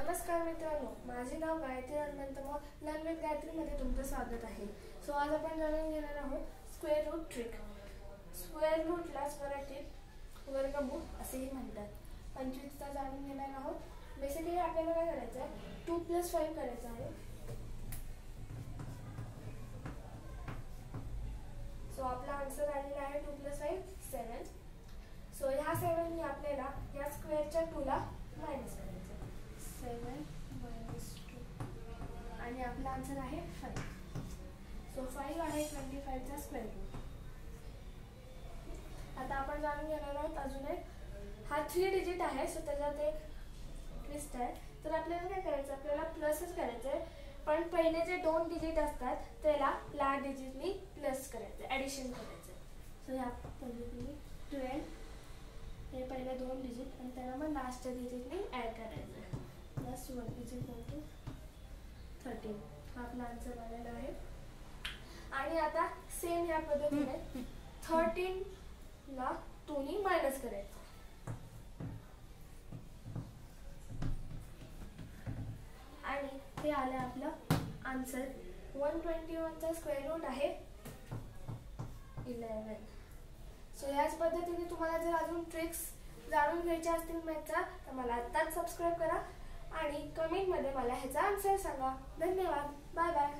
नमस्कार मित्रांनो, माझे नाव गायत्री हनुमंत लर्न विथ गायत्रीमध्ये तुमचं स्वागत आहे. सो आज आपण जाणून घेणार आहोत स्क्वेअर रूट ट्रिक. स्क्वेअर रूटलाच मराठीत वर्गमूळ असेही म्हणतात. 25चा जाणून घेणार आहोत. बेसिकली आपल्याला काय करायचं आहे, 2 + 5 करायचं आहे. सो आपला आन्सर आलेला आहे 2 + 5 7. सो ह्या 7 आपल्याला या स्क्वेअरच्या 2ला मायनस करायचं. 7 - 2 आणि आपला आन्सर आहे 5. सो 5 आहे 25चा स्क्वेअर रूट. आता आपण जाणून घेणार आहोत अजून एक. हा 3 डिजिट आहे. सो त्याच्यात एक ट्विस्ट आहे. तर आपल्याला काय करायचं, आपल्याला प्लसच करायचं आहे. पण पहिले जे 2 डिजिट असतात त्याला लास्ट डिजिटनी प्लस करायचं, ॲडिशन करायचं. सो ह्या पद्धतीने 12 हे पहिले 2 डिजिट आणि त्याला मग लास्टच्या डिजिटनी ॲड करायचं. प्लस 1 = 13. हा आपला आन्सर आलेला आहे. आणि आता सेम ह्या पद्धतीने 13ला 2नी मायनस करायचं. आणि हे आलं आपलं आन्सर. 121चा स्क्वेअर रूट आहे 11. सो याच पद्धतीने तुम्हाला जर अजून ट्रिक्स जाणून घ्यायच्या असतील मॅथच्या तर मला आत्ताच सबस्क्राईब करा आणि कमेंटमध्ये मला ह्याचा आन्सर सांगा. धन्यवाद. Bye bye.